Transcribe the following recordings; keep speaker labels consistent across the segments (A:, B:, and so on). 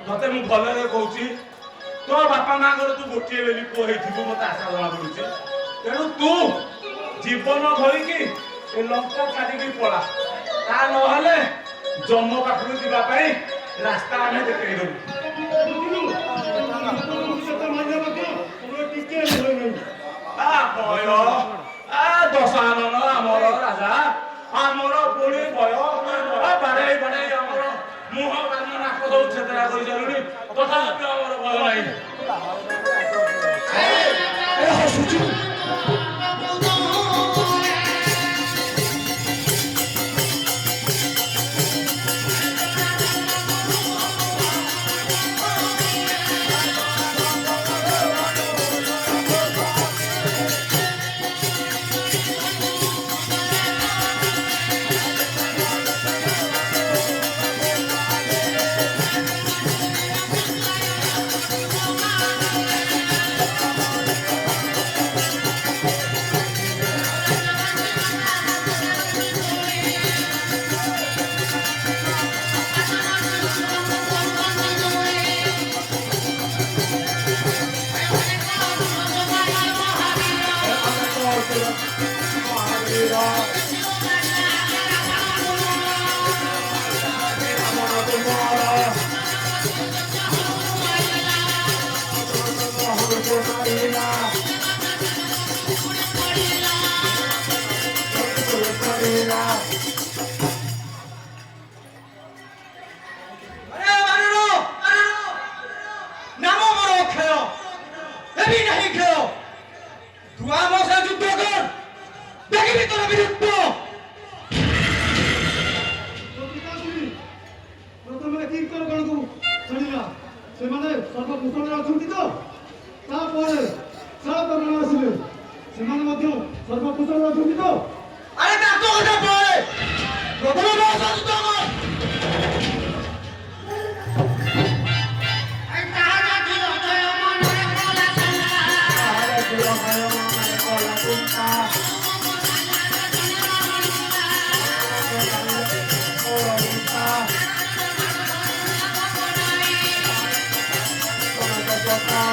A: तते मु भलरे कहूची तो बापा माँ घर तू गोटे बेली पुओ हेथिबो मते आशा जमा पड़ुची तेणु तू जीवन धरिकी ए लंका छाड़ी पड़ा ता नहले जम्मू पाखरु जीवा पई रास्ता आमे देखै दउ आ भय आ दशानन आमर राजा आमर पुणी भय बारे बारे आमर मुह कान नाक सब छेतरा कर जरूरी तथापि आमर भय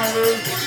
A: नहीं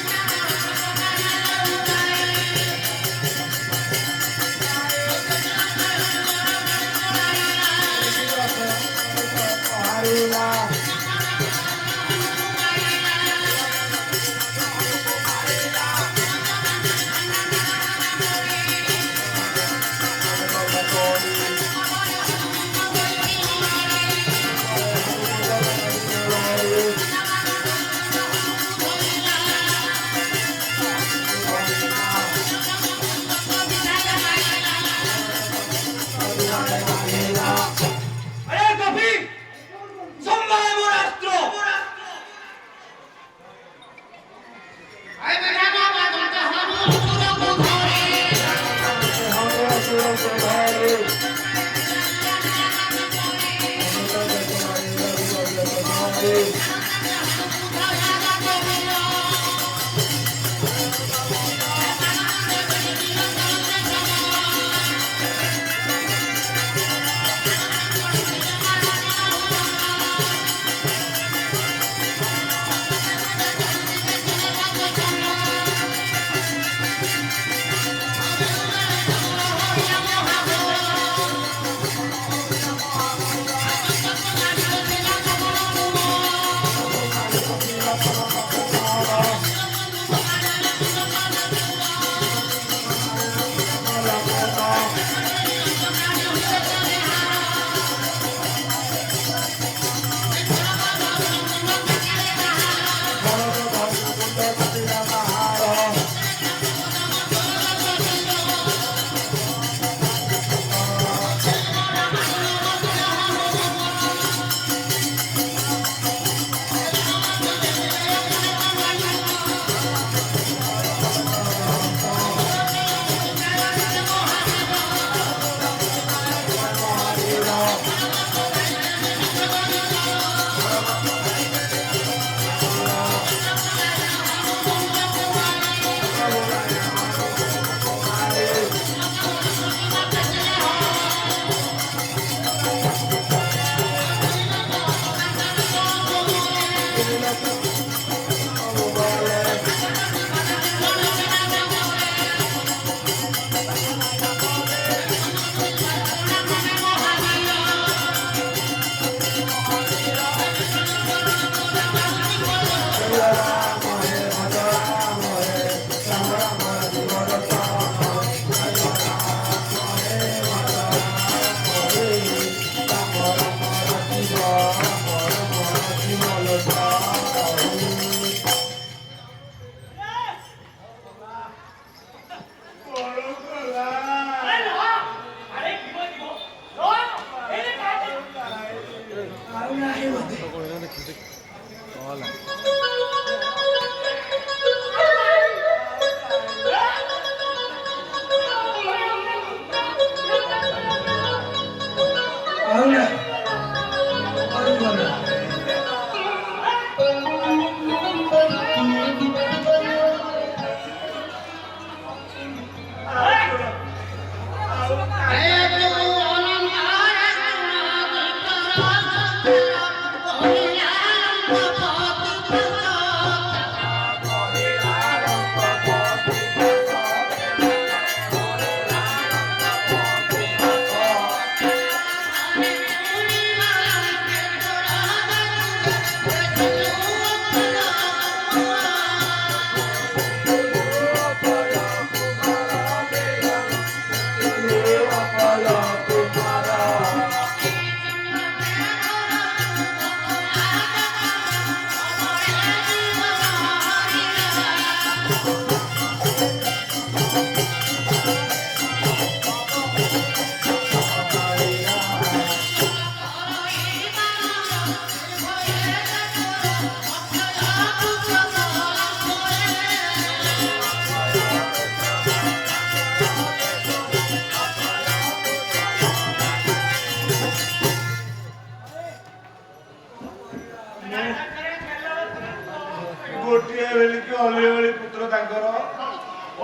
A: ଗୋଟିଏ ବେଳିକି ଅଲିଭଳି ପୁତ୍ର ତାଙ୍କର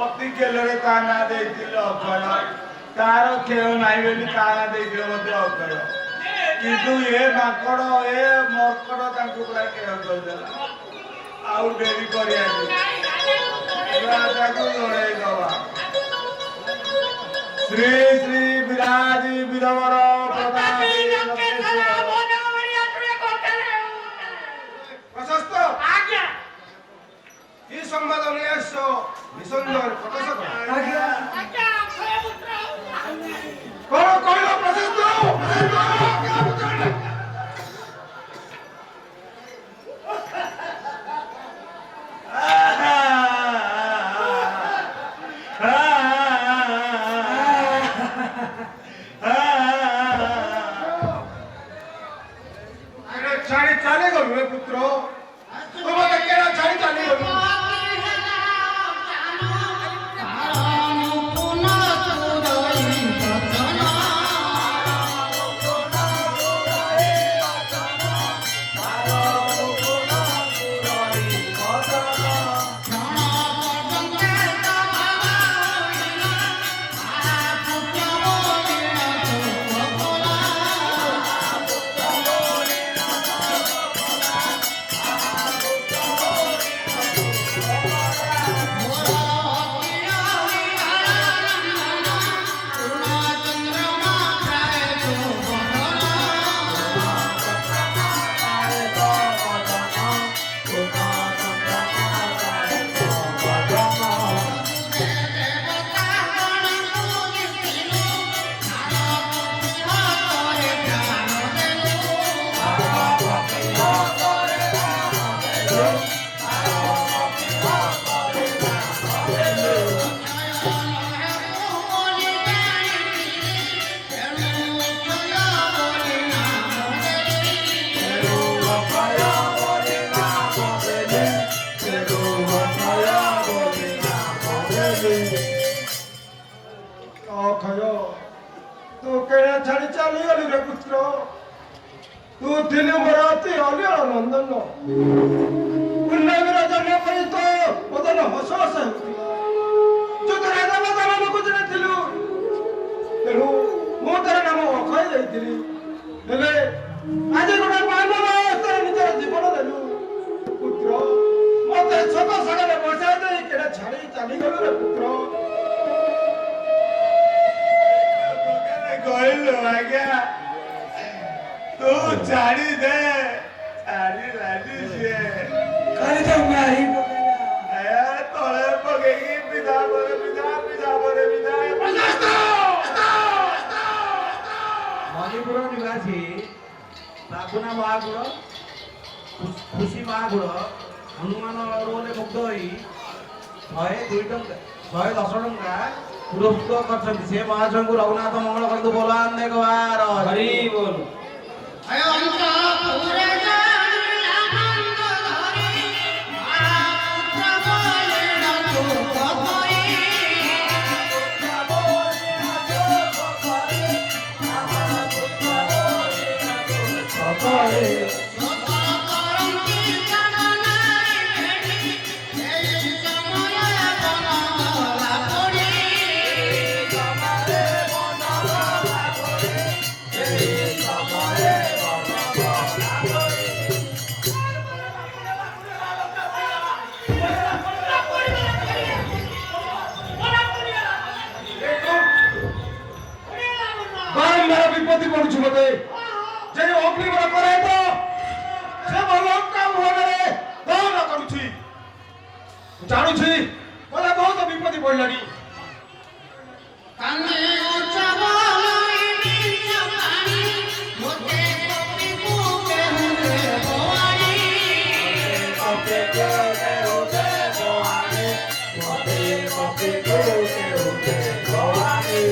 A: ଅତି ଗେଲରେ ତା ନାଁ ଦେଇଥିଲେ ଅକ୍ଷୟ। ତାର କ୍ଷୟ ନାହିଁ ବୋଲି ତା ନାଁ ଦେଇଥିଲେ ମଧ୍ୟ ଅକ୍ଷୟ। କିନ୍ତୁ ଏ ମାଙ୍କଡ ଏ ମର୍କଟ ତାଙ୍କୁ ପୁରା କ୍ଷୟ କରିଦେଲା। ଆଉ ଡେରି କରିବାକୁ ରାଜାକୁ ଜଣେଇ ଦବା। ଶ୍ରୀ ଶ୍ରୀ ବିରାଜି ବୀରବର ପ୍ରଶସ୍ତ কি সংবাদ নিয়ে আসছো নিঃসন্দেহের প্রকাশক কোন কইল প্রশস্ত ছাড়ি চালে গলু রে পুত্র তোমাকে কেন ছাড়ি চালে গলু
B: तू केड़ा छाड़ी चली गलु रे पुत्र तू थिलु मोर अति अलियल नंदन उन्नवीर जन्म करी तो बदन हस हस हेउथिला जो तोरा दादा दादा को जने थिलु तेनु मो तार नाम अखय जाईथिली हेले आज गोटे मानव अवस्था निजर जीवन देलु पुत्र मते छोट सगले बसा दे केड़ा छाड़ी चली गलु रे पुत्र
A: କହିଲୁ ଆଜ୍ଞା ତୁ ଛାଡ଼ି ଦେ ଛାଡ଼ି ରାଜି ସିଏ
B: କାଲି ତ ମାରି ପକେଇଲା
A: ତଳେ ପକେଇକି ପିଧା ପରେ ପିଧା ପିଧା ପରେ ପିଧା
C: ମଣିପୁର ନିବାସୀ ବାବୁନା ମହାକୁଳ ଖୁସି ମହାକୁଳ ହନୁମାନ ରୋଗରେ ମୁଗ୍ଧ ହୋଇ 102 ଟଙ୍କା 110 ଟଙ୍କା पुरस्कृत करछन्ति से महाजनଙ୍କୁ ରଘୁନାଥ ମଙ୍ଗଳ କରନ୍ତୁ ବୋଲ ଆନ୍ଦେ ଗବାର ହରି ବୋଲ
D: ଆୟ ଅନ୍ତ ପୁରେ ଜାନ ଆନନ୍ଦ ଧରି ମହାପୁତ୍ର ବୋଲେ ନତୁ କହଇ
B: विपत्ति पड़ुछ मते जे अग्निवर करे तो से लंका भवनरे दहन करूछि जानुछि बोले बहुत विपत्ति पड़लानी
D: कान्ने उच्चबलई नीच पानी मोते कपि कुके हुरे बोआरी
B: कपि कुके हुरे बोआरी मोते कपि कुके हुरे बोआरी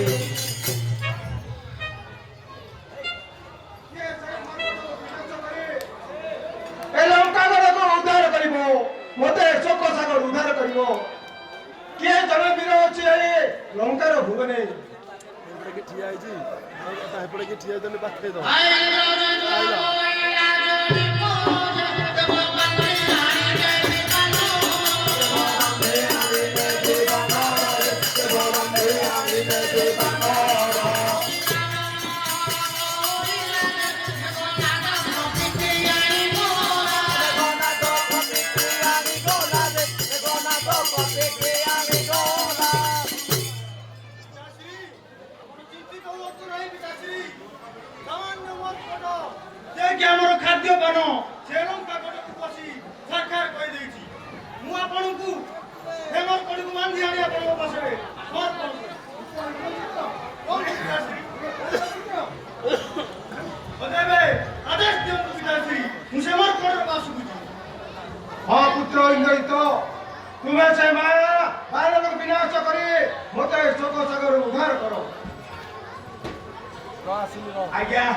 B: मते शोक सागर उद्धार करिवो के जन वीर अछि ए लंकार भुवने
E: एपड़े के ठिया आइजी आ एपड़े के ठिया देले पाखे दो
D: आइ राजा जोनी पोज देव बन्ने आई जय कानो बन्ने आई जय कानो देव बन्ने आई जय कानो
B: ଆମର ଖାଦ୍ୟ ପାନ ସେ ଲଙ୍କା କଟକୁ ବସି ସରକାର କହି ଦେଇଛି ମୁଁ ଆପଣଙ୍କୁ ହେମର କଡକୁ ବାନ୍ଧି ଆଣି ଆପଣଙ୍କ ପାଖରେ ଆଦେଶ ଦିଅନ୍ତୁ ପିତାଶ୍ରୀ ମୁଁ ସେମର କଡର ପାଶକୁ ଯିବି ହଁ ପୁତ୍ର ଇନ୍ଦ୍ରିତ ତୁମେ ସେ ମାୟା ବାଲକ ବିନାଶ କରି ମୋତେ ଶୋକ ସାଗର ଉଦ୍ଧାର କର
A: ଆଜ୍ଞା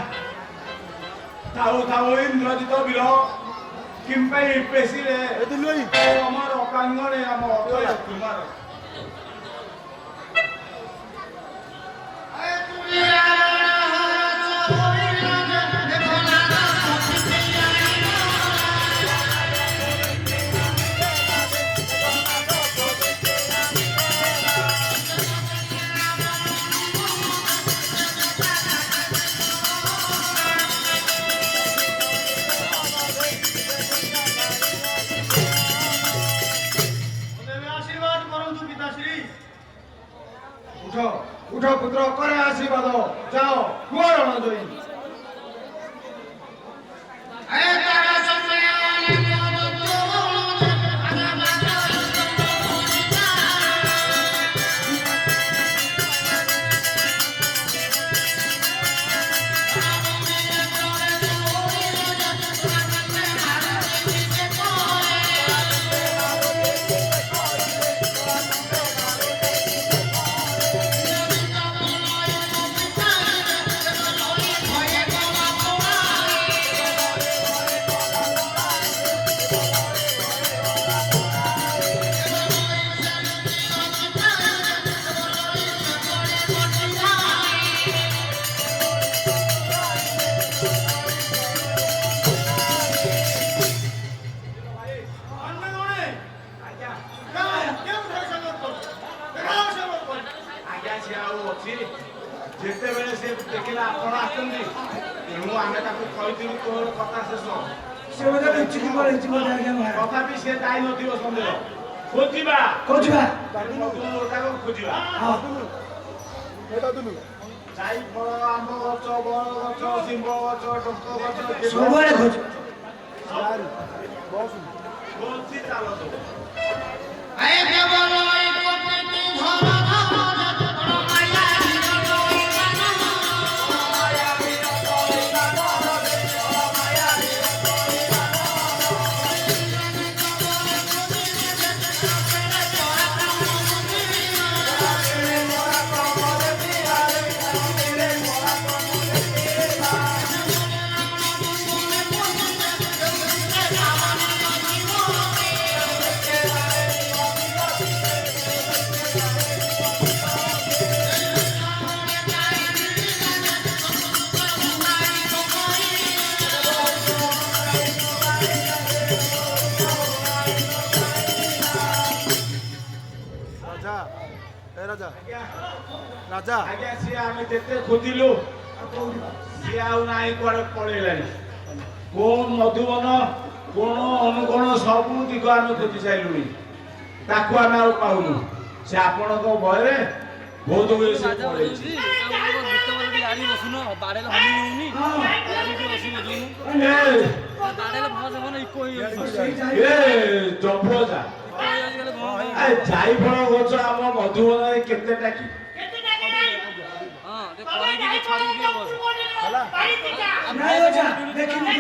A: ଥାଉ ଥାଉ ଇନ୍ଦ୍ରଜିତ ବୀର କିମ୍ପାଇଁ ପେଶିରେ ଆମର ପ୍ରାଙ୍ଗଣେ ଆମ ଅକ୍ଷୟ କୁମାର
B: उठ पुत्र करे आशीर्वाद जाओ कुआर जई
D: आय तारा समय
A: ଯେତେବେଳେ ସେ ଦେଖିଲା ଆପଣ ଆସୁଛନ୍ତି ତେଣୁ ଆମେ ତାକୁ କହିଥିଲୁ ତୋର କଥା ଶେଷ
B: ସେ ବୋଧେ ଲୁଚିକି ପଳେଇଛି ବୋଧେ ଆଜ୍ଞା ମହାରାଜ।
A: ତଥାପି ସେ ଯାଇନଥିବ ସନ୍ଦେହ ଖୋଜିବା
B: ଖୋଜିବା
A: ତାକୁ ଖୋଜିବା ଯାଇ ଫଳ ଆମ୍ବ ଗଛ ବର ଗଛ ଶିମ୍ବ ଗଛ ଟଙ୍କ ଗଛ
B: ସବୁଆଡେ ଖୋଜିବା।
A: ଖୋଜି ଚାଲ ସବୁ
D: আয় কেবল ওই প্রকৃতি ধরা ধরা তোর মায়া বিরতই বানানো মায়া বিরতই বানানো তোর মায়া বিরতই
E: রাজা এ রাজা রাজা
A: ଆଜ୍ଞା ସିଏ ଆମେ ଯେତେ ଖୋଜିଲୁ ସିଏ ଆଉ ନାହିଁ କୁଆଡେ ପଳେଇଲାଣି କୋଣ ମଧୁବନ କୋଣ ଅନୁକୋଣ ସବୁ ଦିଗ ଆମେ ଖୋଜି ସାରିଲୁଣି ତାକୁ ଆମେ ଆଉ ପାଉନୁ ସେ ଆପଣଙ୍କ ଭୟରେ ବହୁତ ହୁଏ ସେ ପଳେଇଛି ଜମ୍ଭଜା ଯାଇ ଫଳ ଗଛ ଆମ ମଧୁବନରେ କେତେଟା କି
B: ନାଇଁ ଅଜା ଦେଖିନି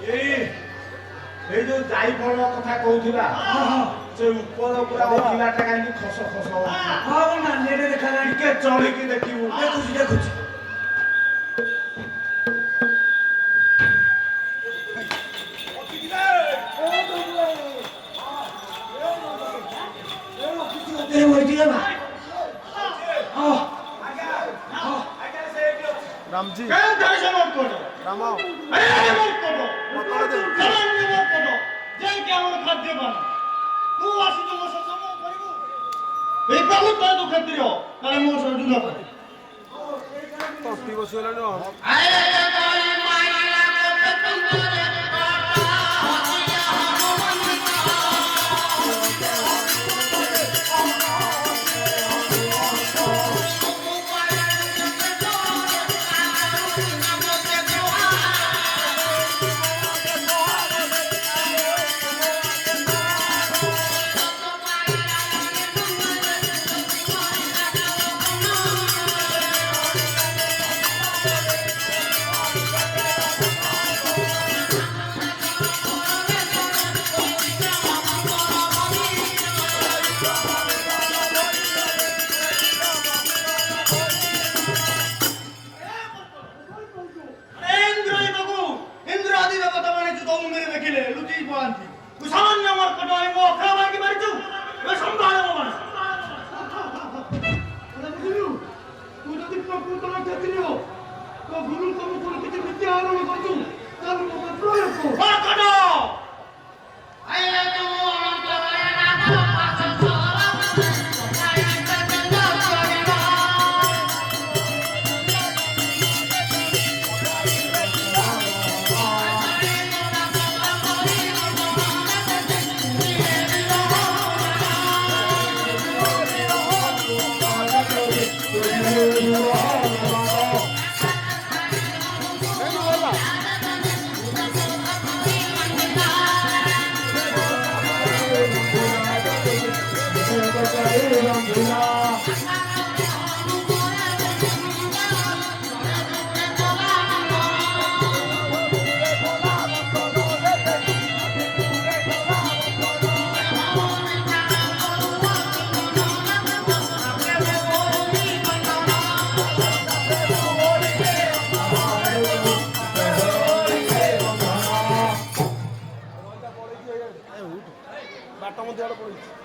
A: ଏଇ ଯୋଉ ଯାଇ ଫଳ କଥା କହୁଥିଲା ସେ ଉପର ପୁରା ପିଲାଟା କାହିଁକି ଖସ ଖସ ହଉଛି
B: ହଁ ନାଲିରେ ଦେଖାଯାଏ
A: ଟିକେ ଚଳିକି ଦେଖିବୁ
B: ଦେଖୁଛି ଦେଖୁଛି
E: রামজি
B: কেন ধরে মত করো
E: রামাও
B: আরে মত করো
E: মতলে দে
B: সামান্য মত করো যে কি আমার খাদ্য বান তু আসি তো মোর সঙ্গ করিব এই বহুত বড় দুঃখ দিও তাহলে মোর সঙ্গ যুদ্ধ করে
E: তন্তি বসিলানি
D: আয় কেবল মায়া প্রকৃতি
E: ବାଟ ମଧ୍ୟ ଆଡେ ପଳେଇଛି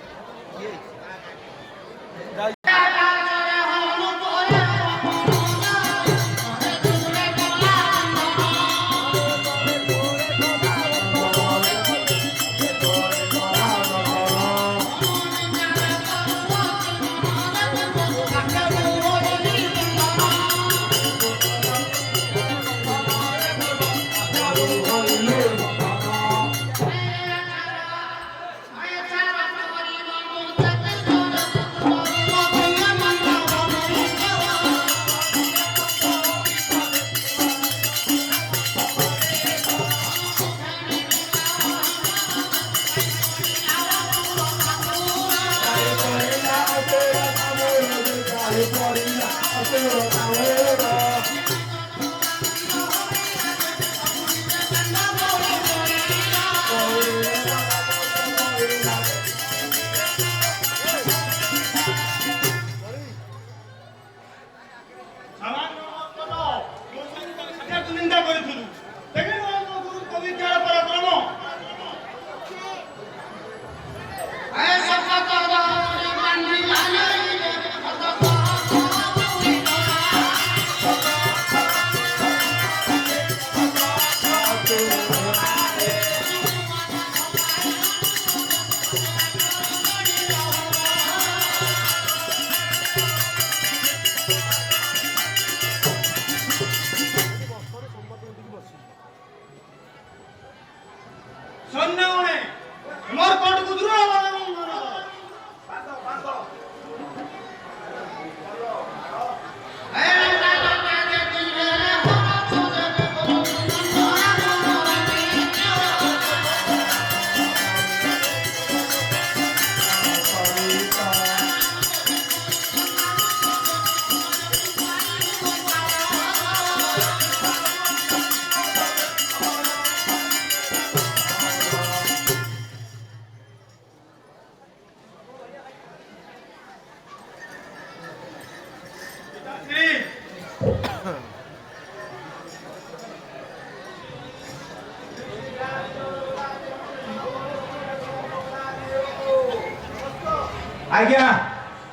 B: आज्ञा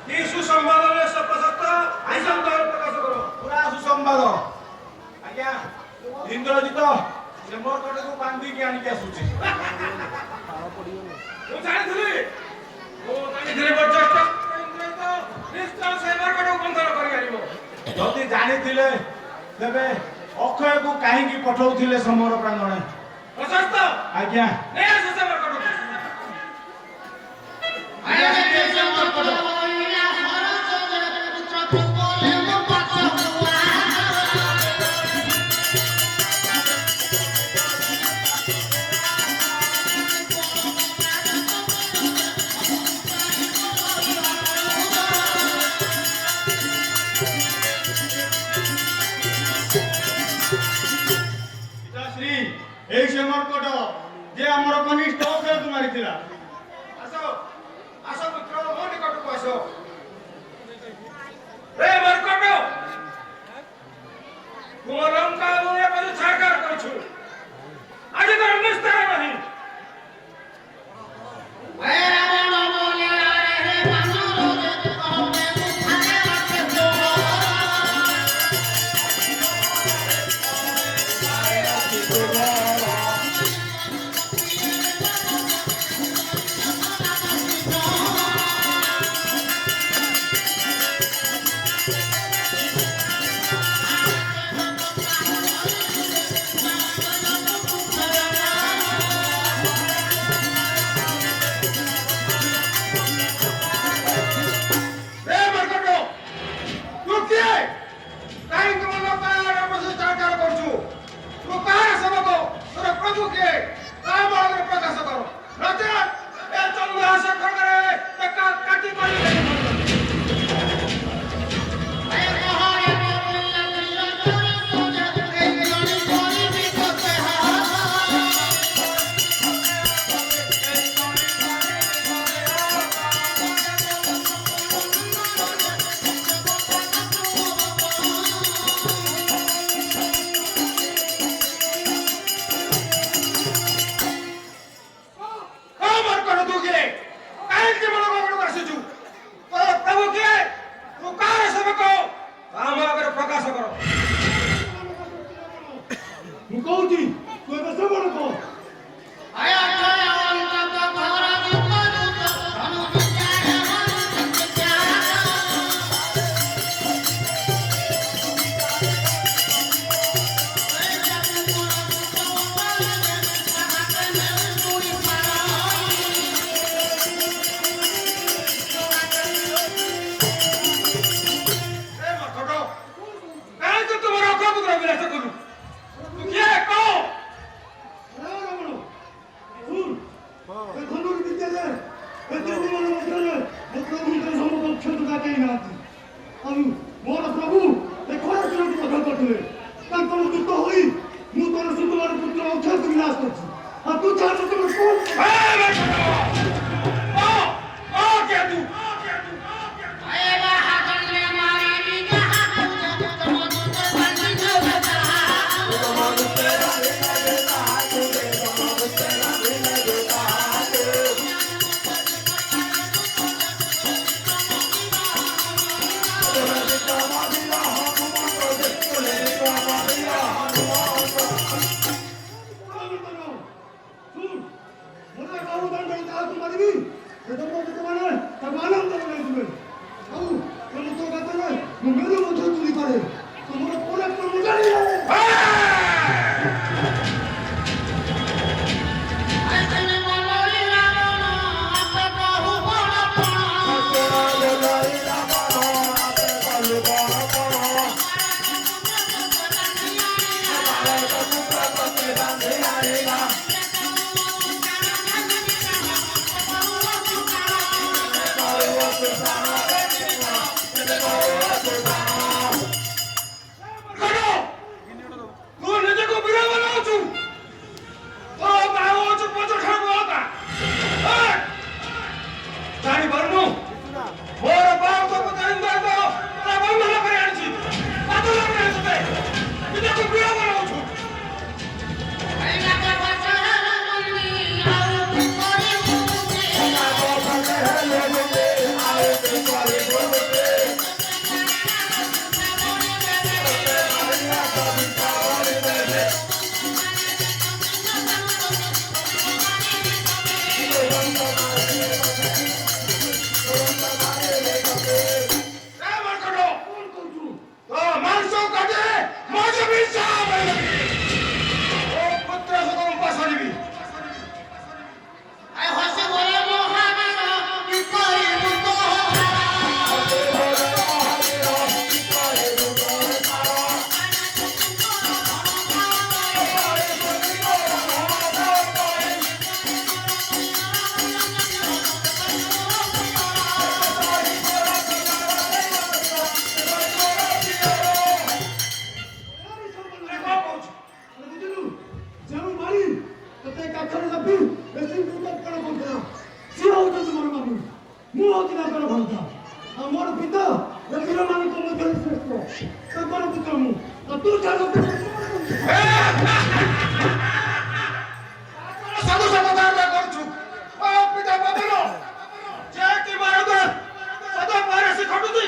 B: कि सुसंवाद प्रशस्त आईसम प्रकाश करो पूरा सुसंवाद आज्ञा इंद्रजित से मोर कटे को बांधी के आनी के आसुची तू जानिथिली ओ जानिथिले बरजस्ट इंद्रजित निश्चय से मोर कटे को बंधन करि आरिबो जति जानिथिले तेबे अक्षय को काहे की पठाउथिले समर प्रांगणे प्रशस्त आज्ञा ने से मोर कटे
F: এই সে মর্কট যে আমার কনিষ্ঠ অক্ষয় কুমারী ଥିଲା
B: আসো আসো মিত্র মো নিকটକୁ আসো রে মরকট তুম লঙ্কা লুয়ে পরি ছাকার করছু আজ তোর নিস্তার নাই
D: হে রাবণ বলিয়া রে বানর যে কহবে মুখারে রাখে তো
B: प्रकाश करो नचेत ए चंद्रहास खंडरे काटी मारी
F: ଏତେ ଦିନ ମଧ୍ୟରେ ମୋ ପ୍ରଭୁଙ୍କର ସମକକ୍ଷ ଟଙ୍କା କେହି ନାହାନ୍ତି। ଆଉ ମୋର ପ୍ରଭୁ ଏ ଖରା ଦିନକୁ ମଧ୍ୟ କରିଥିଲେ। ତାଙ୍କର ଦୂତ ହୋଇ ମୁଁ ତୋର ସୁକୁମାର ପୁତ୍ର ଅକ୍ଷୟକୁ ବିନାଶ କରିଛି। ଆଉ ତୁ ଚାହୁଁଛୁ ତୋର
D: आएगा हाथन में मारी भी जहां तुम तुझे बंदी न बता ऐसे में बोलोई रावण आपे कहू बड़ पण
A: ତୁ ନିଜକୁ ବୀର બનાવଛୁ તો મારો જ પછો ઠાકો હતા જાણી પરનું મોર બાપ તો પતાઈંદા તો તા બંધન કરી આણছি પાતો લાગે છે ନିଜକୁ ବୀର બનાવଛୁ
D: आएगा के बचन बंदी आउ कोरी
A: રે મરકડો તો માણસો કાઢે મોજ બિસા ઓ પુત્ર સદમ પાસરીબી
D: आए हसे बोले मोहन कोरी मुतो
A: રે કો કહુଛୁ
F: ଯେଉଁ ମାରି ତତେ କାଖରେ ରଖି ବେଶୀ କଣ କରୁଥିଲା ସିଏ ହଉଛନ୍ତି ମୋର ବାବୁ ମୁଁ ହଉଛି ତାଙ୍କର ଭକ୍ତ ଆଉ ମୋର ପିତା ଏ ବୀରମାନଙ୍କ ମଧ୍ୟରେ ଶ୍ରେଷ୍ଠ ତାଙ୍କର ପୁତ୍ର ମୁଁ ଆଉ ତୁ ଚାଲ
A: ସାଧୁ ସାଧୁ କରୁଛୁ ଓ ପିତା ବାବନ ଯେ କି ଭାରତ ସଦା ପାରସି ଖଟୁଛି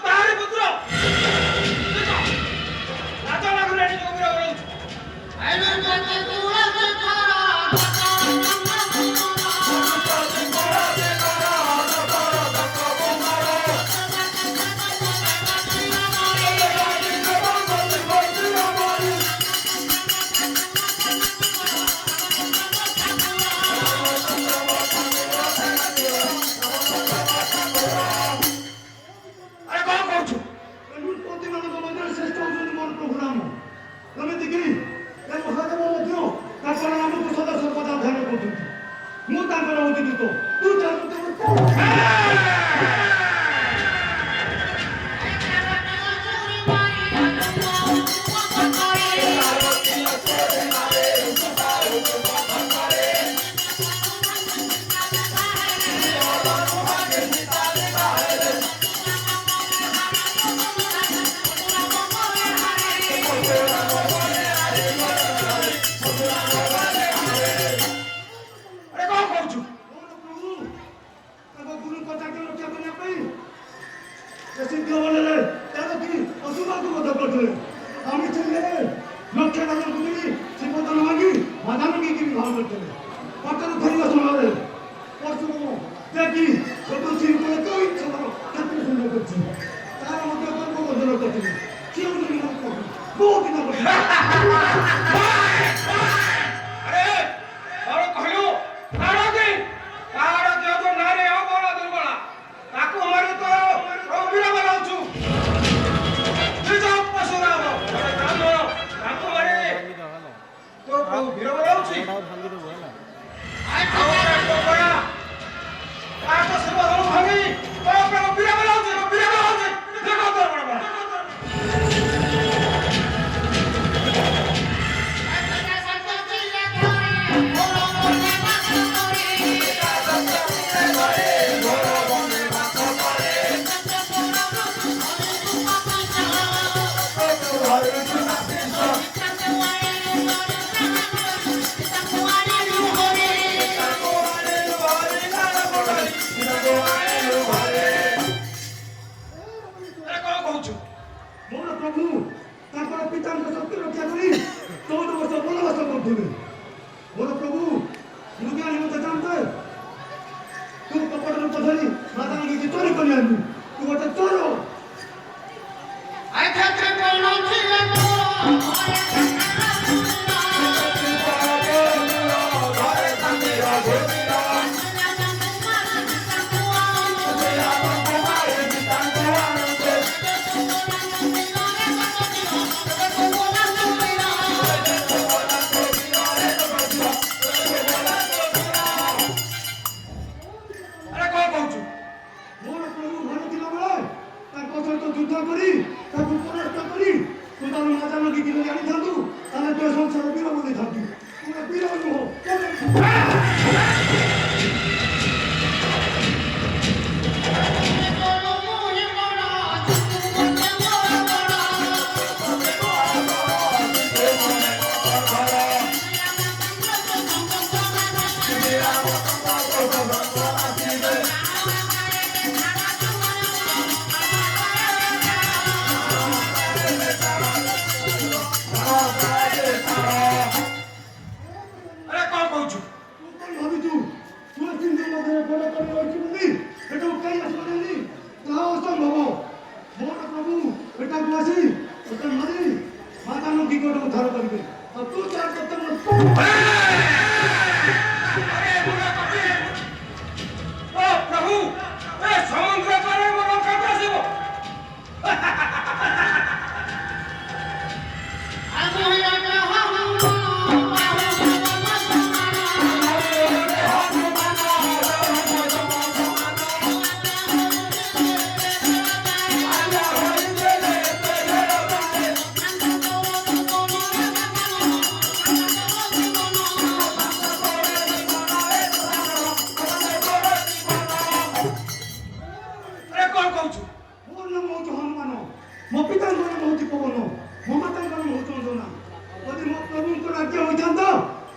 A: ତାହାରି ପୁତ୍ର ରାଜା ଲାଗୁନି ନିଜକୁ ବୀର બનાવଛୁ
D: आएगा के तुला से
A: ଆରେ କଣ କହୁଛୁ
F: ପତିମାନଙ୍କ ମଧ୍ୟରେ ଶ୍ରେଷ୍ଠ ହଉଛନ୍ତି ମୋର ପ୍ରଭୁ ରାମ ଏମିତି କିରି ଏ ମହାଦେବ ମଧ୍ୟ ତାଙ୍କର ନାମକୁ ସଦା ସର୍ବଦା ଧ୍ୟାନ କରୁଛନ୍ତି ମୁଁ ତାଙ୍କର ହଉଛି ଦୂତ ତୁ ଚାଲୁ
A: ଆରେ କଣ କହୁଛୁ
F: ପ୍ରଭୁ ତାଙ୍କ ଗୁରୁ କଥାକୁ ରକ୍ଷା କରିବା ପାଇଁ ସେ ସିଦ୍ଧ ବଳରେ ତାର କି ଅସୁରକୁ ମଧ୍ୟ କରିଥିଲେ ଆମେ ଥିଲେ ଲକ୍ଷ୍ୟ ରାଜାଙ୍କୁ ମିଳି ଶ୍ରୀପଦନ ମାଗି ବାଧା ମାଗିକି ବିବାହ କରିଥିଲେ ପଟରେ ଧରିବା ସମୟରେ ପରଶୁରାମ ଯାକି ସବୁ ଶ୍ରୀଙ୍କର ଦୁଇ ଛଅର କ୍ଷେତ୍ର ସୁନ୍ଦର କରିଛି ତାର ମଧ୍ୟ ଗର୍ବ ବର୍ଦ୍ଧନ କରିଥିଲେ ସିଏ ହଉଛନ୍ତି ମୋର ପ୍ରଭୁ ବହୁତ ଦିନ କରିଥିଲେ
A: ଆରେ କଣ କହିଲୁ ତାର କି ଯୋଉ ନାରୀ ଅବଳ ଦୁର୍ବଳ ତାକୁ ମାରି ତ ବୀର બનાવଛୁ ନିଜ ପଶୁରାମ ବ୍ରାହ୍ମଣ ତାକୁ ମାରି ତୋ ପ୍ରଭୁ ବୀର બનાવଛି ଆଉ
B: କଣ କହୁଛୁ?
F: ମୋର ପ୍ରଭୁ ତାଙ୍କର ପିତାଙ୍କ ଶକ୍ତି ରକ୍ଷା କରି 14 ବର୍ଷ ବନବାସ କରୁଥିଲେ। ମୋର ପ୍ରଭୁ ମୃଗା ନିମନ୍ତେ ଜାଣତେ ତୁ କପଟ ରୂପ ଧରି ମାତାଙ୍କୁ କିଛି ଚୋରି କରି ଆଣିଲୁ। ତୁ ଗୋଟେ ଚୋର। ମୋର ପ୍ରଭୁ ଘରେ ଥିଲାବେଳେ ତାଙ୍କ ସହିତ ଯୁଦ୍ଧ କରି ତାକୁ ପରାସ୍ତ କରି ତୁ ତାର ମାତା ନଦୀକି ଯଦି ଆଣିଥାନ୍ତୁ ତାହେଲେ ତୁ ଏ ସଂସାର ବୀର ବନେଇଥାନ୍ତୁ। ତୁ ବୀର ନୁହଁ। ଭାବିଛୁ ତୁ ସିନ୍ଧୁ ମଧ୍ୟରେ ବଡ଼ କରି ରହିଛୁ ବୋଲି ଏଟାକୁ କେହି ଆସିପାରିବେନି। ତାହା ଅସମ୍ଭବ। ମୋର ପ୍ରଭୁ ଏଟାକୁ ଆସି ଏଟା ମାରି ମାତା ନଦୀ ଗୋଟକୁ ଉଦ୍ଧାର କରିବେ। ଆଉ ତୁ ତାର
B: ପ୍ରଭୁ ଏ ସମୁଦ୍ର ପାରେ ମୋର କାମ ଆସିବ। କଣ କହୁଛୁ?
F: ମୋର ନାମ ହେଉଛି ହନୁମାନ। ମୋ ପିତାଙ୍କ ନାମ ହେଉଛି ପବନ। ମୋ ମାତାଙ୍କ ନାମ ହେଉଛି ଅଞ୍ଜନା। ଯଦି ମୋ ପ୍ରଭୁଙ୍କର ଆଜ୍ଞା ହୋଇଥାନ୍ତା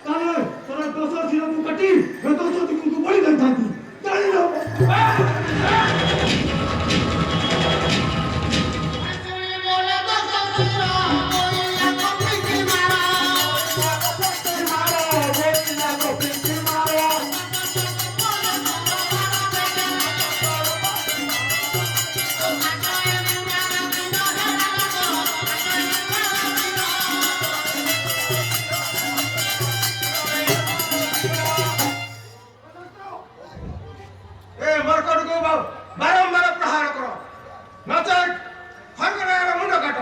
F: ତାହେଲେ ତୋର 10 ଶିରକୁ କାଟି 10 ଦିଗକୁ ବଳି ଦେଇଥାନ୍ତି। ଜାଣିଲ?
B: ବାରମ୍ବାର ପ୍ରହାର କର ନଚେତ୍ ଖର୍ଗରାର ମୁଣ୍ଡ କାଟ।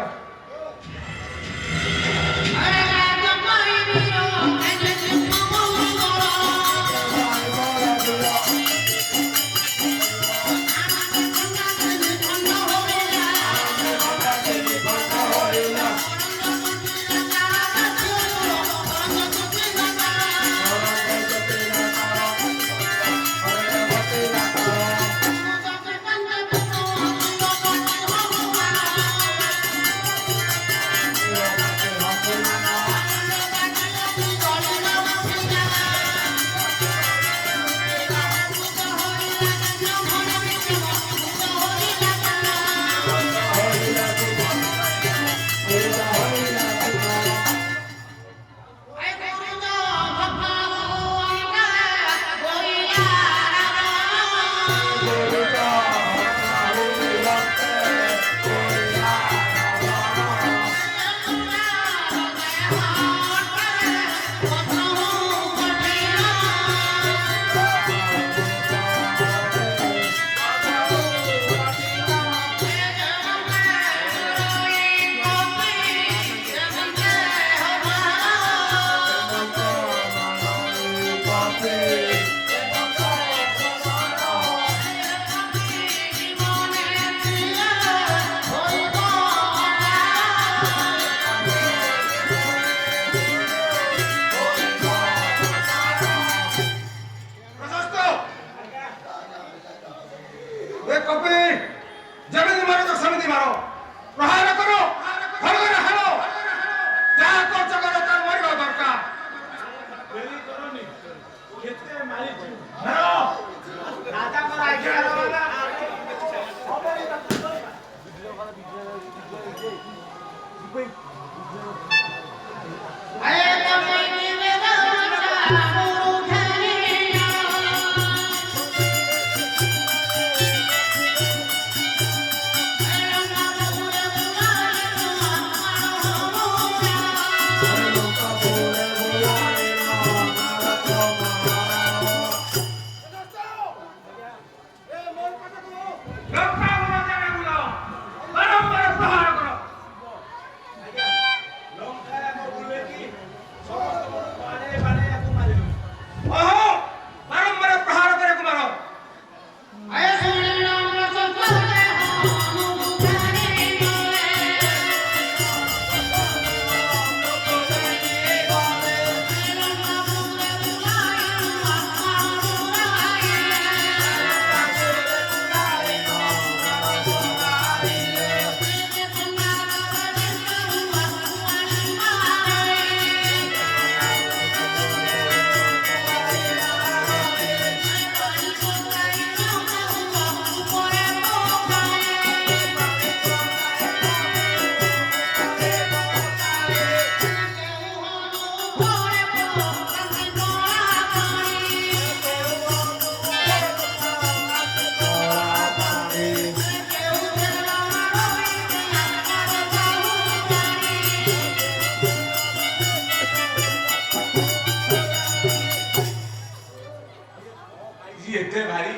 A: एते भारी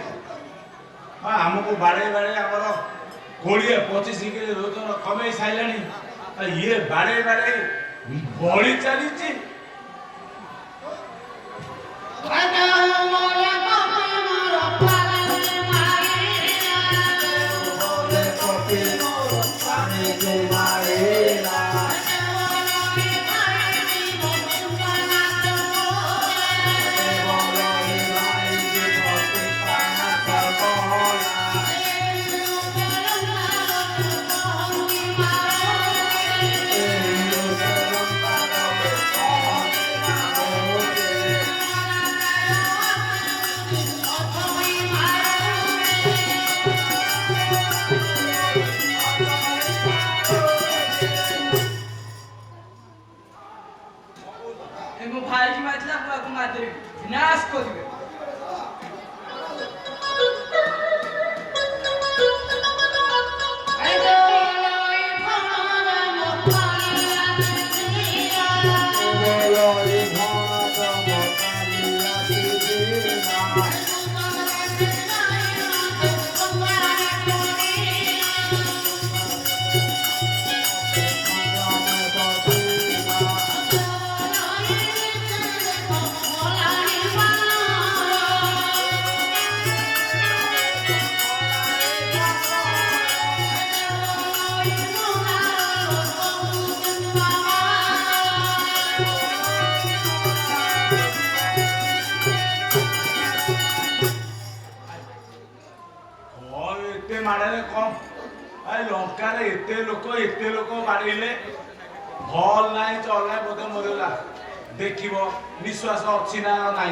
A: हमको बाड़े बाड़े आमर 20-25 किलो रोजन कमे साइलानी ये बाड़े बाड़े बड़ी चली
G: भाई की मतलब पूरा घुमा दे विनाश कर दे
A: एते लोक बाड़े भल ना चल ना बोधे मरला देखिब विश्वास अच्छी ना ना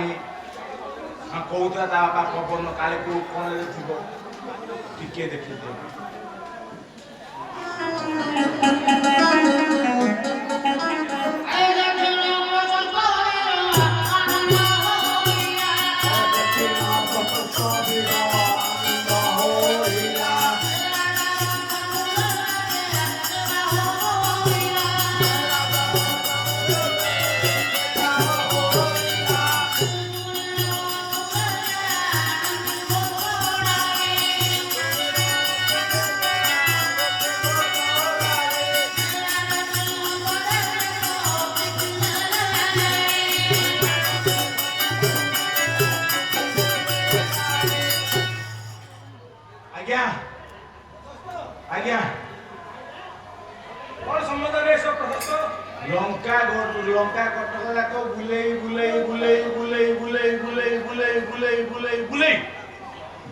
A: कौता ता बापा पवन काले को कौन थी टिके देखी आज्ञा
B: कौन संबंध रे सब प्रशासक
A: लंका कटक जाक बुले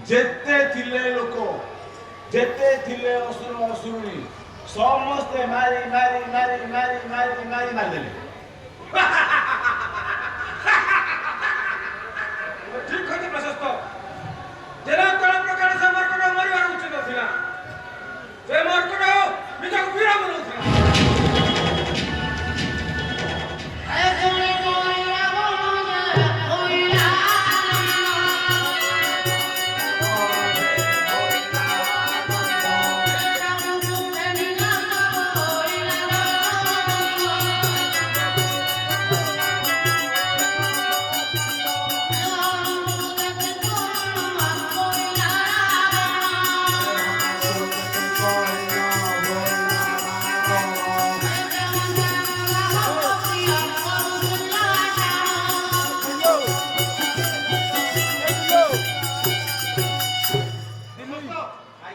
A: जेते थिले लोक जेते थिले असुर असुरुणी समस्ते मारी मारी मारी मारी मारी मारी मारिदेले
B: ठीक कहते प्रशासक जेना कोन प्रकार से मरकट मरिवार उचित थिला से मरकट निजक वीर बनौथिला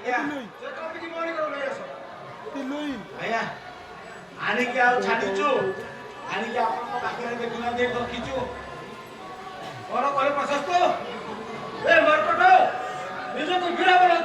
C: ଆଜ୍ଞା
B: ସେ ଟପିକି ମୋରି ଘର ନେଇ ଆସ
E: ଲୁଇ
C: ଆଜ୍ଞା ଆଣିକି ଆଉ ଛାଡିଛୁ ଆଣିକି ଆପଣଙ୍କ ପାଖରେ ଦେଖୁନାହାନ୍ତି ରଖିଛୁ
B: କଣ କଲେ ପ୍ରଶସ୍ତ ଏ ମର୍କଟ ନିଜକୁ ଗିରା ବନାଉଥିଲେ